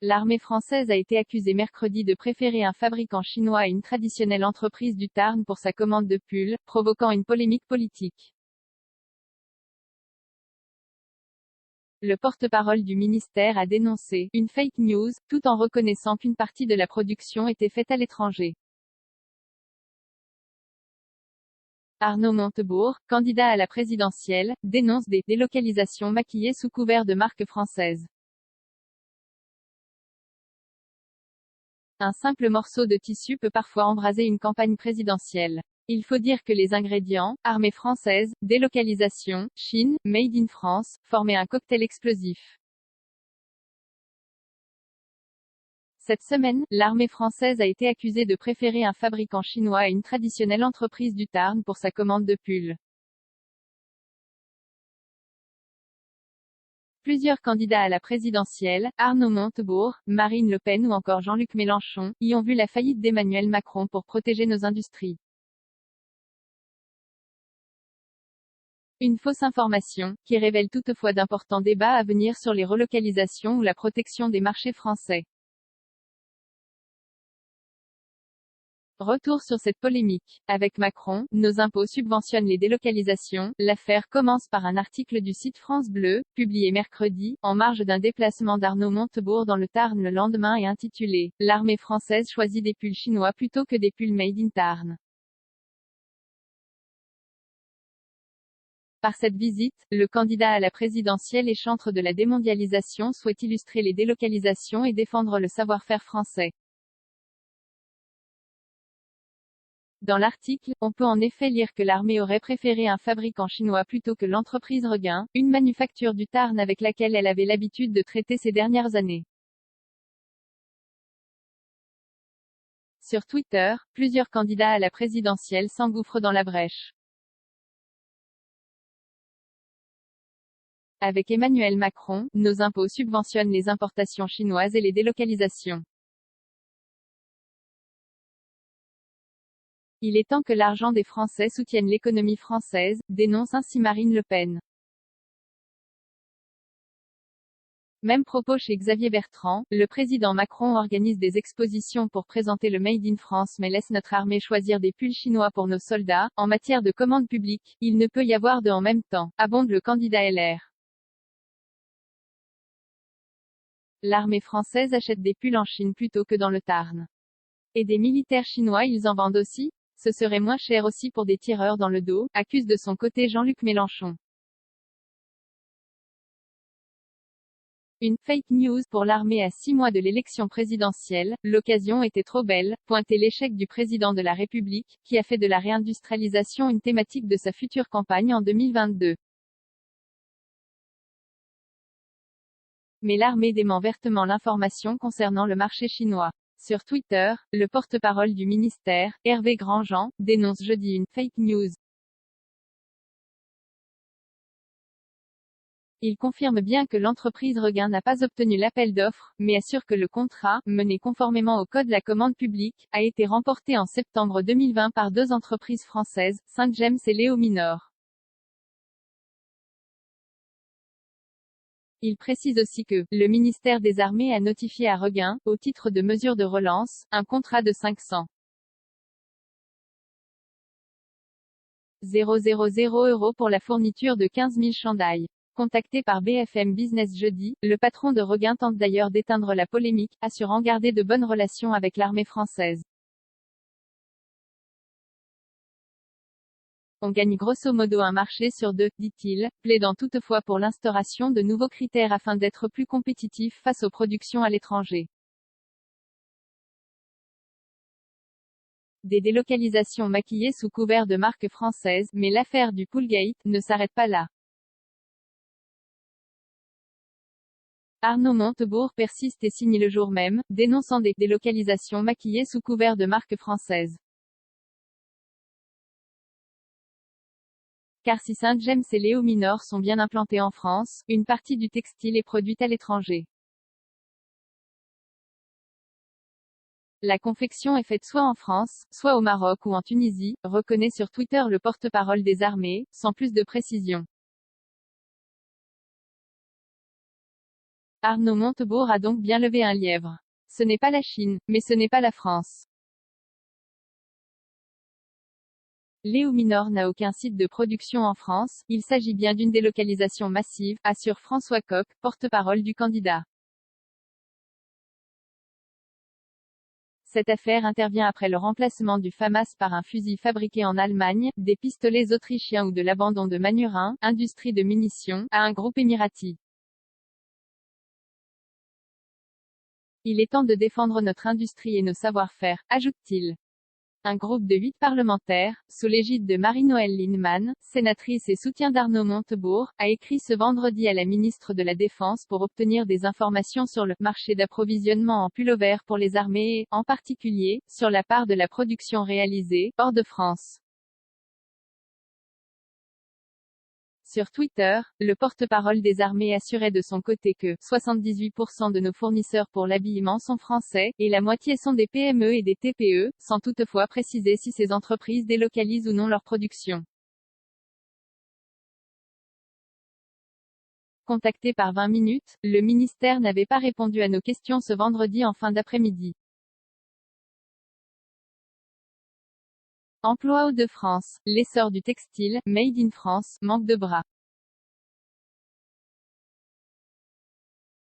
L'armée française a été accusée mercredi de préférer un fabricant chinois à une traditionnelle entreprise du Tarn pour sa commande de pulls, provoquant une polémique politique. Le porte-parole du ministère a dénoncé une fake news, tout en reconnaissant qu'une partie de la production était faite à l'étranger. Arnaud Montebourg, candidat à la présidentielle, dénonce des délocalisations maquillées sous couvert de marque française. Un simple morceau de tissu peut parfois embraser une campagne présidentielle. Il faut dire que les ingrédients, armée française, délocalisation, Chine, made in France, formaient un cocktail explosif. Cette semaine, l'armée française a été accusée de préférer un fabricant chinois à une traditionnelle entreprise du Tarn pour sa commande de pulls. Plusieurs candidats à la présidentielle, Arnaud Montebourg, Marine Le Pen ou encore Jean-Luc Mélenchon, y ont vu la faillite d'Emmanuel Macron pour protéger nos industries. Une fausse information, qui révèle toutefois d'importants débats à venir sur les relocalisations ou la protection des marchés français. Retour sur cette polémique. Avec Macron, nos impôts subventionnent les délocalisations. L'affaire commence par un article du site France Bleu, publié mercredi, en marge d'un déplacement d'Arnaud Montebourg dans le Tarn le lendemain et intitulé « L'armée française choisit des pulls chinois plutôt que des pulls made in Tarn ». Par cette visite, le candidat à la présidentielle et chantre de la démondialisation souhaite illustrer les délocalisations et défendre le savoir-faire français. Dans l'article, on peut en effet lire que l'armée aurait préféré un fabricant chinois plutôt que l'entreprise Regain, une manufacture du Tarn avec laquelle elle avait l'habitude de traiter ces dernières années. Sur Twitter, plusieurs candidats à la présidentielle s'engouffrent dans la brèche. Avec Emmanuel Macron, nos impôts subventionnent les importations chinoises et les délocalisations. Il est temps que l'argent des Français soutienne l'économie française, dénonce ainsi Marine Le Pen. Même propos chez Xavier Bertrand, le président Macron organise des expositions pour présenter le Made in France mais laisse notre armée choisir des pulls chinois pour nos soldats. En matière de commande publique, il ne peut y avoir de en même temps, abonde le candidat LR. L'armée française achète des pulls en Chine plutôt que dans le Tarn. Et des militaires chinois ils en vendent aussi? Ce serait moins cher aussi pour des tireurs dans le dos, accuse de son côté Jean-Luc Mélenchon. Une fake news pour l'armée à 6 mois de l'élection présidentielle, l'occasion était trop belle, pointait l'échec du président de la République, qui a fait de la réindustrialisation une thématique de sa future campagne en 2022. Mais l'armée dément vertement l'information concernant le marché chinois. Sur Twitter, le porte-parole du ministère, Hervé Grandjean, dénonce jeudi une fake news. Il confirme bien que l'entreprise Regain n'a pas obtenu l'appel d'offres, mais assure que le contrat, mené conformément au Code de la commande publique, a été remporté en septembre 2020 par deux entreprises françaises, Saint-James et Léo Minor. Il précise aussi que le ministère des Armées a notifié à Regain, au titre de mesure de relance, un contrat de 500 000 € pour la fourniture de 15 000 chandails. Contacté par BFM Business jeudi, le patron de Regain tente d'ailleurs d'éteindre la polémique, assurant garder de bonnes relations avec l'armée française. On gagne grosso modo un marché sur deux, dit-il, plaidant toutefois pour l'instauration de nouveaux critères afin d'être plus compétitif face aux productions à l'étranger. Des délocalisations maquillées sous couvert de marque française, mais l'affaire du Poolgate ne s'arrête pas là. Arnaud Montebourg persiste et signe le jour même, dénonçant des délocalisations maquillées sous couvert de marque française. Car si Saint-James et Léo Minor sont bien implantés en France, une partie du textile est produite à l'étranger. La confection est faite soit en France, soit au Maroc ou en Tunisie, reconnaît sur Twitter le porte-parole des armées, sans plus de précision. Arnaud Montebourg a donc bien levé un lièvre. Ce n'est pas la Chine, mais ce n'est pas la France. Léo Minor n'a aucun site de production en France, il s'agit bien d'une délocalisation massive, assure François Coq, porte-parole du candidat. Cette affaire intervient après le remplacement du FAMAS par un fusil fabriqué en Allemagne, des pistolets autrichiens ou de l'abandon de Manurin, industrie de munitions, à un groupe émirati. Il est temps de défendre notre industrie et nos savoir-faire, ajoute-t-il. Un groupe de 8 parlementaires, sous l'égide de Marie-Noëlle Lienemann, sénatrice et soutien d'Arnaud Montebourg, a écrit ce vendredi à la ministre de la Défense pour obtenir des informations sur le marché d'approvisionnement en pullover pour les armées et, en particulier, sur la part de la production réalisée, hors de France. Sur Twitter, le porte-parole des armées assurait de son côté que 78% de nos fournisseurs pour l'habillement sont français, et la moitié sont des PME et des TPE, sans toutefois préciser si ces entreprises délocalisent ou non leur production. Contacté par 20 minutes, le ministère n'avait pas répondu à nos questions ce vendredi en fin d'après-midi. Emploi Hauts-de-France, l'essor du textile, Made in France, manque de bras.